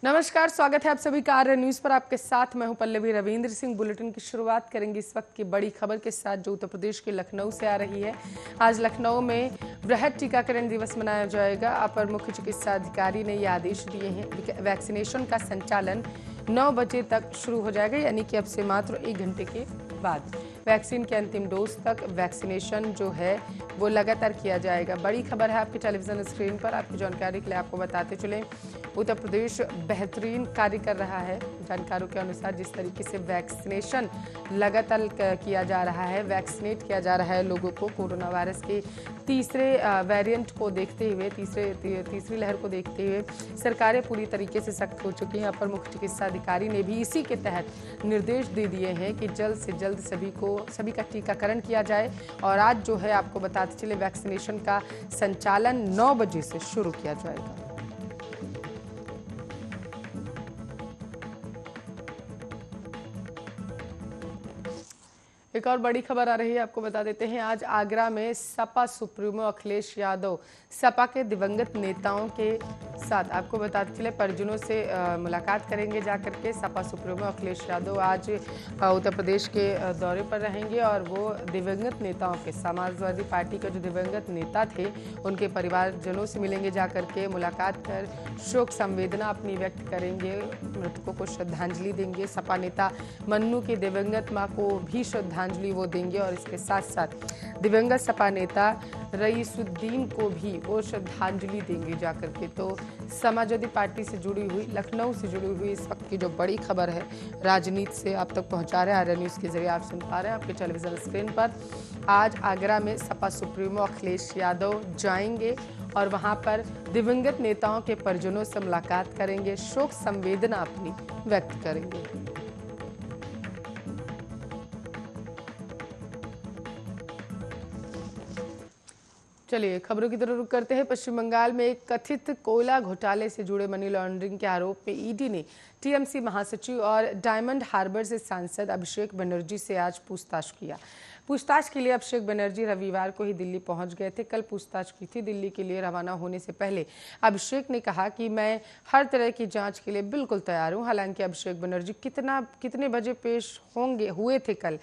नमस्कार, स्वागत है आप सभी का आर्य न्यूज पर। आपके साथ मैं हूं पल्लवी रविंद्र सिंह। बुलेटिन की शुरुआत करेंगे इस वक्त की बड़ी खबर के साथ जो उत्तर प्रदेश के लखनऊ से आ रही है। आज लखनऊ में वृहद टीकाकरण दिवस मनाया जाएगा। अपर मुख्य चिकित्सा अधिकारी ने ये आदेश दिए हैं। वैक्सीनेशन का संचालन 9 बजे तक शुरू हो जाएगा, यानी कि अब से मात्र 1 घंटे के बाद वैक्सीन के अंतिम डोज तक वैक्सीनेशन जो है वो लगातार किया जाएगा। बड़ी खबर है आपके टेलीविजन स्क्रीन पर। आपकी जानकारी के लिए आपको बताते चले, उत्तर प्रदेश बेहतरीन कार्य कर रहा है। जानकारों के अनुसार जिस तरीके से वैक्सीनेशन लगातार किया जा रहा है, वैक्सीनेट किया जा रहा है लोगों को कोरोना वायरस के तीसरे वेरिएंट को देखते हुए, तीसरी लहर को देखते हुए सरकारें पूरी तरीके से सख्त हो चुकी हैं। अपर मुख्य चिकित्सा अधिकारी ने भी इसी के तहत निर्देश दे दिए हैं कि जल्द से जल्द सभी का टीकाकरण किया जाए। और आज जो है आपको बताते चले, वैक्सीनेशन का संचालन 9 बजे से शुरू किया जाएगा। एक और बड़ी खबर आ रही है, आपको बता देते हैं। आज आगरा में सपा सुप्रीमो अखिलेश यादव सपा के दिवंगत नेताओं के साथ, आपको बताते चले, परिजनों से मुलाकात करेंगे जाकर के। सपा सुप्रीमो अखिलेश यादव आज उत्तर प्रदेश के दौरे पर रहेंगे और वो दिवंगत नेताओं के, समाजवादी पार्टी के जो दिवंगत नेता थे उनके परिवारजनों से मिलेंगे जाकर के। मुलाकात कर शोक संवेदना अपनी व्यक्त करेंगे, मृतकों को श्रद्धांजलि देंगे। सपा नेता मन्नू की दिवंगत मां को भी श्रद्धांजलि वो देंगे और इसके साथ साथ दिवंगत सपा नेता रईसुद्दीन को भी वो श्रद्धांजलि देंगे जाकर के। तो समाजवादी पार्टी से जुड़ी हुई, लखनऊ से जुड़ी हुई इस वक्त की जो बड़ी खबर है, राजनीति से आप तक पहुंचा रहे हैं आर्य न्यूज के जरिए। आप सुन पा रहे हैं आपके टेलीविजन स्क्रीन पर। आज आगरा में सपा सुप्रीमो अखिलेश यादव जाएंगे और वहां पर दिवंगत नेताओं के परिजनों से मुलाकात करेंगे, शोक संवेदना अपनी व्यक्त करेंगे। चलिए खबरों की तरफ रुख करते हैं। पश्चिम बंगाल में एक कथित कोयला घोटाले से जुड़े मनी लॉन्ड्रिंग के आरोप में ईडी ने टीएमसी महासचिव और डायमंड हार्बर से सांसद अभिषेक बनर्जी से आज पूछताछ किया। पूछताछ के लिए अभिषेक बनर्जी रविवार को ही दिल्ली पहुंच गए थे। कल पूछताछ की थी। दिल्ली के लिए रवाना होने से पहले अभिषेक ने कहा कि मैं हर तरह की जांच के लिए बिल्कुल तैयार हूं। हालांकि अभिषेक बनर्जी कितने बजे पेश हुए थे कल,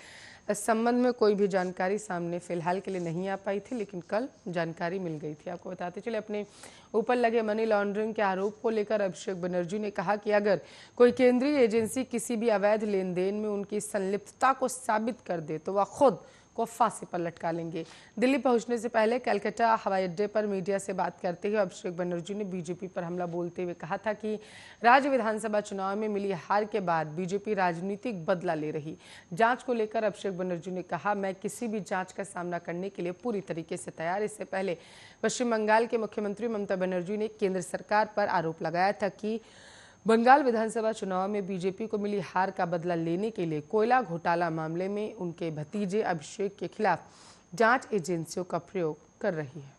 इस संबंध में कोई भी जानकारी सामने फिलहाल के लिए नहीं आ पाई थी, लेकिन कल जानकारी मिल गई थी। आपको बताते चले, अपने ऊपर लगे मनी लॉन्ड्रिंग के आरोप को लेकर अभिषेक बनर्जी ने कहा कि अगर कोई केंद्रीय एजेंसी किसी भी अवैध लेन देन में उनकी संलिप्तता को साबित कर दे तो वह खुद को फांसी पर लटका लेंगे। दिल्ली पहुंचने से पहले कलकत्ता हवाई अड्डे पर मीडिया से बात करते हुए अभिषेक बनर्जी ने बीजेपी पर हमला बोलते हुए कहा था कि राज्य विधानसभा चुनाव में मिली हार के बाद बीजेपी राजनीतिक बदला ले रही। जांच को लेकर अभिषेक बनर्जी ने कहा, मैं किसी भी जांच का सामना करने के लिए पूरी तरीके से तैयार। इससे पहले पश्चिम बंगाल के मुख्यमंत्री ममता बनर्जी ने केंद्र सरकार पर आरोप लगाया था कि बंगाल विधानसभा चुनाव में बीजेपी को मिली हार का बदला लेने के लिए कोयला घोटाला मामले में उनके भतीजे अभिषेक के खिलाफ जांच एजेंसियों का प्रयोग कर रही है।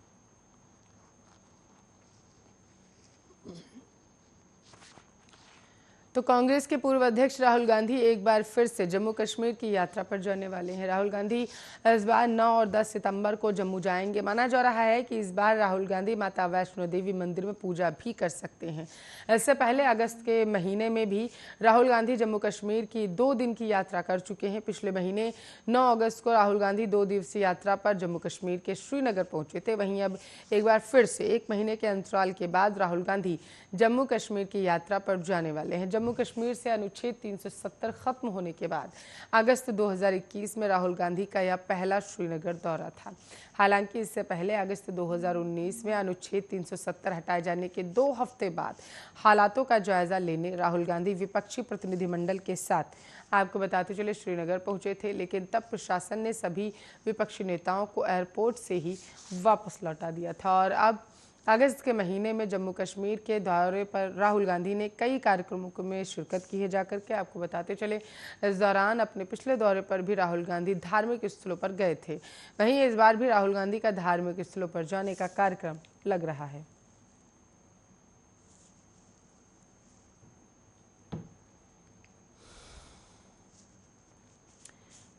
तो कांग्रेस के पूर्व अध्यक्ष राहुल गांधी एक बार फिर से जम्मू कश्मीर की यात्रा पर जाने वाले हैं। राहुल गांधी इस बार 9 और 10 सितंबर को जम्मू जाएंगे। माना जा रहा है कि इस बार राहुल गांधी माता वैष्णो देवी मंदिर में पूजा भी कर सकते हैं। इससे पहले अगस्त के महीने में भी राहुल गांधी जम्मू कश्मीर की 2 दिन की यात्रा कर चुके हैं। पिछले महीने 9 अगस्त को राहुल गांधी 2 दिवसीय यात्रा पर जम्मू कश्मीर के श्रीनगर पहुंचे थे। वहीं अब एक बार फिर से 1 महीने के अंतराल के बाद राहुल गांधी जम्मू कश्मीर की यात्रा पर जाने वाले हैं। जम्मू कश्मीर से अनुच्छेद 370 खत्म होने के बाद अगस्त 2021 में राहुल गांधी का यह पहला श्रीनगर दौरा था। हालांकि इससे पहले अगस्त 2019 में अनुच्छेद 370 हटाए जाने के 2 हफ्ते बाद हालातों का जायजा लेने राहुल गांधी विपक्षी प्रतिनिधिमंडल के साथ, आपको बताते चले, श्रीनगर पहुंचे थे। लेकिन तब प्रशासन ने सभी विपक्षी नेताओं को एयरपोर्ट से ही वापस लौटा दिया था। और अब अगस्त के महीने में जम्मू कश्मीर के दौरे पर राहुल गांधी ने कई कार्यक्रमों में शिरकत की है जाकर के। आपको बताते चले, इस दौरान अपने पिछले दौरे पर भी राहुल गांधी धार्मिक स्थलों पर गए थे। वहीं इस बार भी राहुल गांधी का धार्मिक स्थलों पर जाने का कार्यक्रम लग रहा है।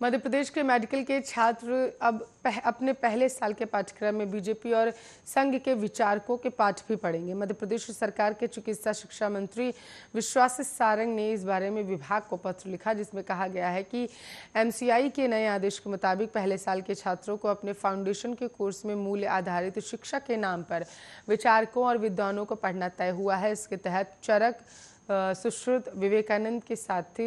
मध्य प्रदेश के मेडिकल के छात्र अब अपने पहले साल के पाठ्यक्रम में बीजेपी और संघ के विचारकों के पाठ भी पढ़ेंगे। मध्य प्रदेश सरकार के चिकित्सा शिक्षा मंत्री विश्वास सारंग ने इस बारे में विभाग को पत्र लिखा, जिसमें कहा गया है कि एमसीआई के नए आदेश के मुताबिक पहले साल के छात्रों को अपने फाउंडेशन के कोर्स में मूल्य आधारित शिक्षा के नाम पर विचारकों और विद्वानों को पढ़ना तय हुआ है। इसके तहत चरक, सुश्रुत, विवेकानंद के साथ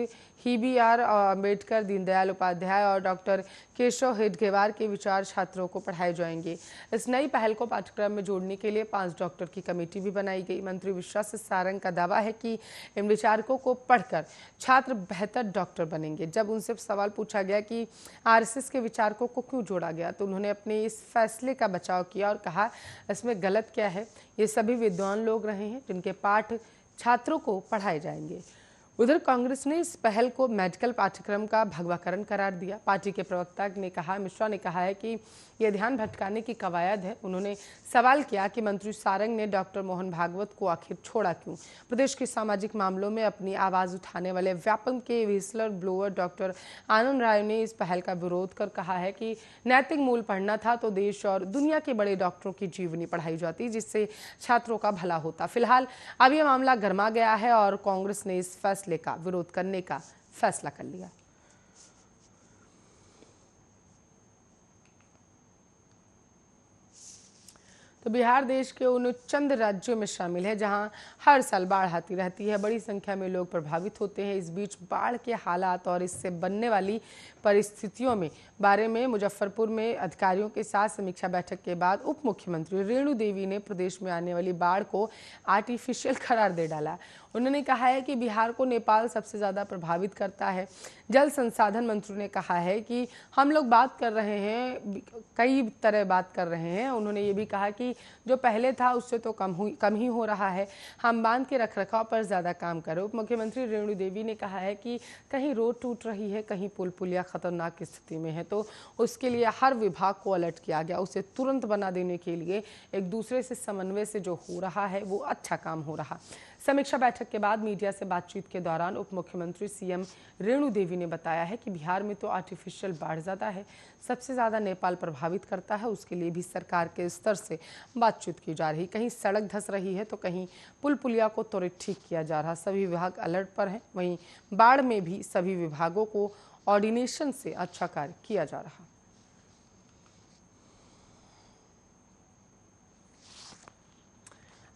ही बी.आर. अम्बेडकर, दीनदयाल उपाध्याय और डॉक्टर केशव हेडगेवार के विचार छात्रों को पढ़ाए जाएंगे। इस नई पहल को पाठ्यक्रम में जोड़ने के लिए 5 डॉक्टर की कमेटी भी बनाई गई। मंत्री विश्वास सारंग का दावा है कि इन विचारकों को पढ़कर छात्र बेहतर डॉक्टर बनेंगे। जब उनसे सवाल पूछा गया कि आरएसएस के विचारकों को क्यों जोड़ा गया, तो उन्होंने अपने इस फैसले का बचाव किया और कहा, इसमें गलत क्या है, ये सभी विद्वान लोग रहे हैं जिनके पाठ छात्रों को पढ़ाए जाएंगे। उधर कांग्रेस ने इस पहल को मेडिकल पाठ्यक्रम का भगवाकरण करार दिया। पार्टी के प्रवक्ता मिश्रा ने कहा है कि यह ध्यान भटकाने की कवायद है। उन्होंने सवाल किया कि मंत्री सारंग ने डॉक्टर मोहन भागवत को आखिर छोड़ा क्यों। प्रदेश के सामाजिक मामलों में अपनी आवाज उठाने वाले व्यापम के व्हिसलर ब्लोअर डॉक्टर आनंद राय ने इस पहल का विरोध कर कहा है कि नैतिक मूल्य पढ़ना था तो देश और दुनिया के बड़े डॉक्टरों की जीवनी पढ़ाई जाती, जिससे छात्रों का भला होता। फिलहाल अब यह मामला गर्मा गया है और कांग्रेस ने इस फैसले का विरोध करने का फैसला कर लिया। तो बिहार देश के उन चंद राज्यों में शामिल है जहां हर साल बाढ़ आती रहती है। बड़ी संख्या में लोग प्रभावित होते हैं। इस बीच बाढ़ के हालात और इससे बनने वाली परिस्थितियों में बारे में मुजफ्फरपुर में अधिकारियों के साथ समीक्षा बैठक के बाद उप मुख्यमंत्री रेणु देवी ने प्रदेश में आने वाली बाढ़ को आर्टिफिशियल करार दे डाला। उन्होंने कहा है कि बिहार को नेपाल सबसे ज़्यादा प्रभावित करता है। जल संसाधन मंत्री ने कहा है कि हम लोग बात कर रहे हैं, कई तरह बात कर रहे हैं। उन्होंने ये भी कहा कि जो पहले था उससे तो कम ही हो रहा है। हम बांध के रखरखाव पर ज़्यादा काम करें। उप मुख्यमंत्री रेणु देवी ने कहा है कि कहीं रोड टूट रही है, कहीं पुल पुलिया खतरनाक स्थिति में है, तो उसके लिए हर विभाग को अलर्ट किया गया। उसे तुरंत बना देने के लिए एक दूसरे से समन्वय से जो हो रहा है वो अच्छा काम हो रहा। समीक्षा बैठक के बाद मीडिया से बातचीत के दौरान उप मुख्यमंत्री सीएम रेणु देवी ने बताया है कि बिहार में तो आर्टिफिशियल बाढ़ ज़्यादा है, सबसे ज़्यादा नेपाल प्रभावित करता है। उसके लिए भी सरकार के स्तर से बातचीत की जा रही। कहीं सड़क धंस रही है तो कहीं पुल पुलिया को त्वरित ठीक किया जा रहा। सभी विभाग अलर्ट पर हैं। वहीं बाढ़ में भी सभी विभागों को ऑर्डिनेशन से अच्छा कार्य किया जा रहा।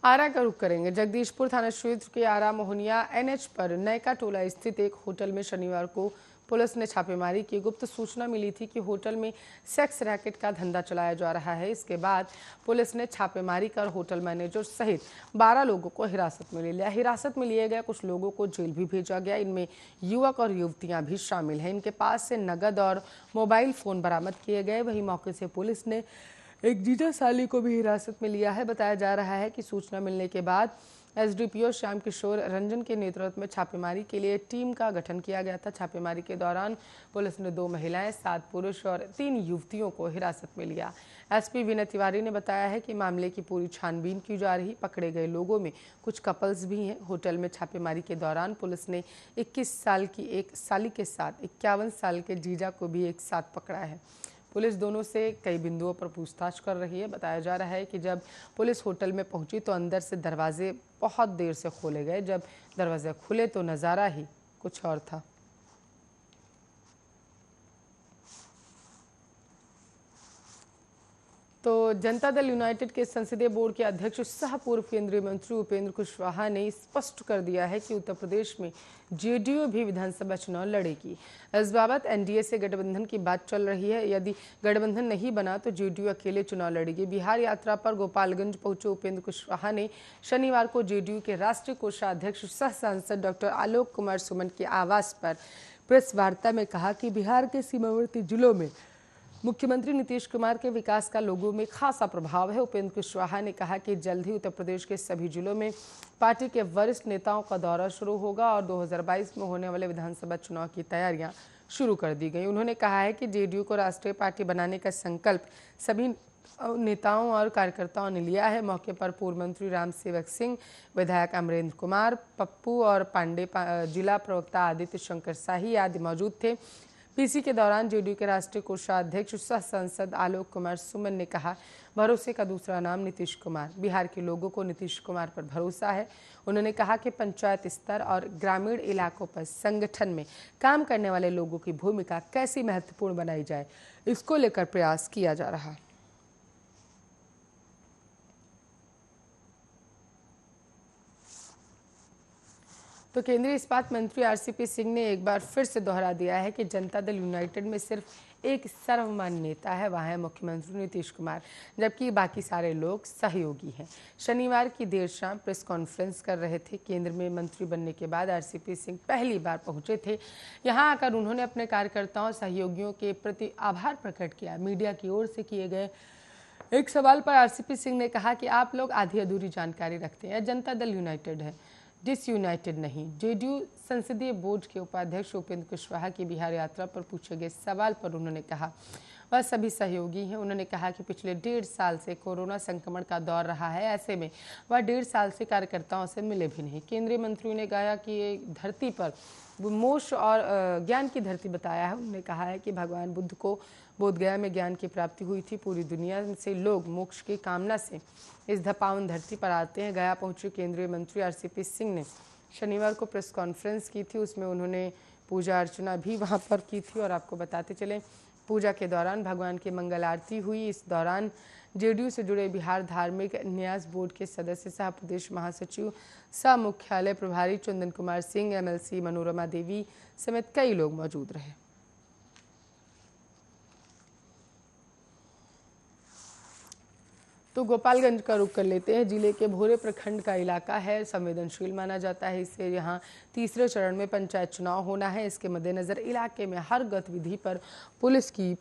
आरा का रुख करेंगे। जगदीशपुर थाना क्षेत्र के आरा मोहनिया एनएच पर नयका टोला स्थित एक होटल में शनिवार को पुलिस ने छापेमारी की। गुप्त सूचना मिली थी कि होटल में सेक्स रैकेट का धंधा चलाया जा रहा है। इसके बाद पुलिस ने छापेमारी कर होटल मैनेजर सहित 12 लोगों को हिरासत में ले लिया। हिरासत में लिए गए कुछ लोगों को जेल भी भेजा गया। इनमें युवक और युवतियां भी शामिल हैं। इनके पास से नगद और मोबाइल फोन बरामद किए गए। वहीं मौके से पुलिस ने एक जीजा साली को भी हिरासत में लिया है। बताया जा रहा है कि सूचना मिलने के बाद एसडीपीओ श्याम किशोर रंजन के नेतृत्व में छापेमारी के लिए टीम का गठन किया गया था। छापेमारी के दौरान पुलिस ने 2 महिलाएं, 7 पुरुष और 3 युवतियों को हिरासत में लिया। एसपी विनय तिवारी ने बताया है कि मामले की पूरी छानबीन की जा रही। पकड़े गए लोगों में कुछ कपल्स भी हैं। होटल में छापेमारी के दौरान पुलिस ने 21 साल की एक साली के साथ 51 साल के जीजा को भी एक साथ पकड़ा है। पुलिस दोनों से कई बिंदुओं पर पूछताछ कर रही है। बताया जा रहा है कि जब पुलिस होटल में पहुंची तो अंदर से दरवाजे बहुत देर से खोले गए। जब दरवाजे खुले तो नज़ारा ही कुछ और था। तो जनता दल यूनाइटेड के संसदीय बोर्ड के अध्यक्ष सह पूर्व केंद्रीय मंत्री उपेंद्र कुशवाहा ने स्पष्ट कर दिया है कि उत्तर प्रदेश में जेडीयू भी विधानसभा चुनाव लड़ेगी। इस बाबत एनडीए से गठबंधन की बात चल रही है। यदि गठबंधन नहीं बना तो जेडीयू अकेले चुनाव लड़ेगी। बिहार यात्रा पर गोपालगंज पहुंचे उपेंद्र कुशवाहा ने शनिवार को जेडीयू के राष्ट्रीय कोषाध्यक्ष सह सांसद डॉक्टर आलोक कुमार सुमन के आवास पर प्रेस वार्ता में कहा कि बिहार के सीमावर्ती जिलों में मुख्यमंत्री नीतीश कुमार के विकास का लोगों में खासा प्रभाव है। उपेंद्र कुशवाहा ने कहा कि जल्द ही उत्तर प्रदेश के सभी जिलों में पार्टी के वरिष्ठ नेताओं का दौरा शुरू होगा और 2022 में होने वाले विधानसभा चुनाव की तैयारियां शुरू कर दी गई। उन्होंने कहा है कि जेडीयू को राष्ट्रीय पार्टी बनाने का संकल्प सभी नेताओं और कार्यकर्ताओं ने लिया है। मौके पर पूर्व मंत्री राम सेवक सिंह, विधायक अमरेंद्र कुमार, पप्पू और पांडे, जिला प्रवक्ता आदित्य शंकर शाही आदि मौजूद थे। पीसी के दौरान जेडीयू के राष्ट्रीय कोषाध्यक्ष सह सांसद आलोक कुमार सुमन ने कहा, भरोसे का दूसरा नाम नीतीश कुमार। बिहार के लोगों को नीतीश कुमार पर भरोसा है। उन्होंने कहा कि पंचायत स्तर और ग्रामीण इलाकों पर संगठन में काम करने वाले लोगों की भूमिका कैसी महत्वपूर्ण बनाई जाए, इसको लेकर प्रयास किया जा रहा है। तो केंद्रीय इस्पात मंत्री आरसीपी सिंह ने एक बार फिर से दोहरा दिया है कि जनता दल यूनाइटेड में सिर्फ एक सर्वमान्य नेता है, वह है मुख्यमंत्री नीतीश कुमार, जबकि बाकी सारे लोग सहयोगी हैं। शनिवार की देर शाम प्रेस कॉन्फ्रेंस कर रहे थे। केंद्र में मंत्री बनने के बाद आरसीपी सिंह पहली बार पहुंचे थे। यहां आकर उन्होंने अपने कार्यकर्ताओं सहयोगियों के प्रति आभार प्रकट किया। मीडिया की ओर से किए गए एक सवाल पर आरसीपी सिंह ने कहा कि आप लोग आधी अधूरी जानकारी रखते हैं। जनता दल यूनाइटेड है, डिसयूनाइटेड नहीं। जेडीयू संसदीय बोर्ड के उपाध्यक्ष उपेंद्र कुशवाहा की बिहार यात्रा पर पूछे गए सवाल पर उन्होंने कहा वह सभी सहयोगी हैं। उन्होंने कहा कि पिछले 1.5 साल से कोरोना संक्रमण का दौर रहा है, ऐसे में वह 1.5 साल से कार्यकर्ताओं से मिले भी नहीं। केंद्रीय मंत्रियों ने कहा कि ये धरती पर मोक्ष और ज्ञान की धरती बताया है। उन्होंने कहा है कि भगवान बुद्ध को बोधगया में ज्ञान की प्राप्ति हुई थी। पूरी दुनिया से लोग मोक्ष की कामना से इस पावन धरती पर आते हैं। गया पहुंचे केंद्रीय मंत्री आरसीपी सिंह ने शनिवार को प्रेस कॉन्फ्रेंस की थी, उसमें उन्होंने पूजा अर्चना भी वहां पर की थी। और आपको बताते चले, पूजा के दौरान भगवान की मंगल आरती हुई। इस दौरान जेडीयू से जुड़े बिहार धार्मिक न्यास बोर्ड के सदस्य सह प्रदेश महासचिव सह मुख्यालय प्रभारी चंदन कुमार सिंह, एमएलसी मनोरमा देवी समेत कई लोग मौजूद रहे। तो गोपालगंज का रुख कर लेते हैं। जिले के भोरे प्रखंड का इलाका है, संवेदनशील माना जाता है। इससे यहाँ तीसरे चरण में पंचायत चुनाव होना है। इसके मद्देनजर इलाके में हर गतिविधि पर पुलिस की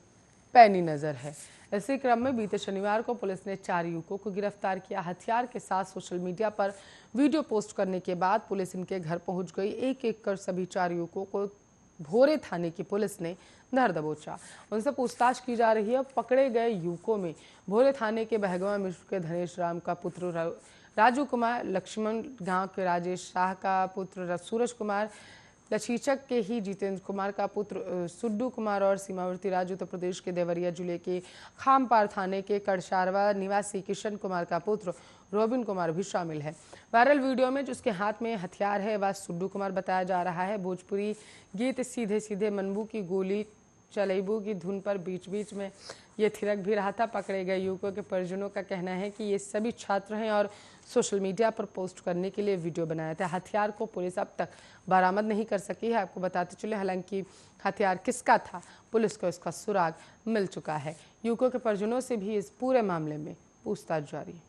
पैनी नजर है। इसी क्रम में बीते शनिवार को पुलिस ने 4 युवकों को गिरफ्तार किया। हथियार के साथ सोशल मीडिया पर वीडियो पोस्ट करने के बाद पुलिस इनके घर पहुंच गई। एक कर सभी 4 युवकों को भोरे थाने की पुलिस ने धर दबोचा। उनसे पूछताछ की जा रही है। पकड़े गए युवकों में भोरे थाने के बहगवा मिश्र के धनेश राम का पुत्र राजू कुमार, लक्ष्मण गांव के राजेश शाह का पुत्र सूरज कुमार, लछीचक के ही जितेंद्र कुमार का पुत्र सुड्डू कुमार और सीमावर्ती राज्य उत्तर प्रदेश के देवरिया जिले के खामपार थाने के कड़शारवा निवासी किशन कुमार का पुत्र रोबिन कुमार भी शामिल है। वायरल वीडियो में जिसके हाथ में हथियार है वह सुड्डू कुमार बताया जा रहा है। भोजपुरी गीत सीधे सीधे मनबू की गोली चलेबू की धुन पर बीच बीच में ये थिरक भी रहा था। पकड़े गए युवकों के परिजनों का कहना है कि ये सभी छात्र हैं और सोशल मीडिया पर पोस्ट करने के लिए वीडियो बनाया था। हथियार को पुलिस अब तक बरामद नहीं कर सकी है। आपको बताते चले, हालांकि हथियार किसका था पुलिस को इसका सुराग मिल चुका है। युवकों के परिजनों से भी इस पूरे मामले में पूछताछ जारी है।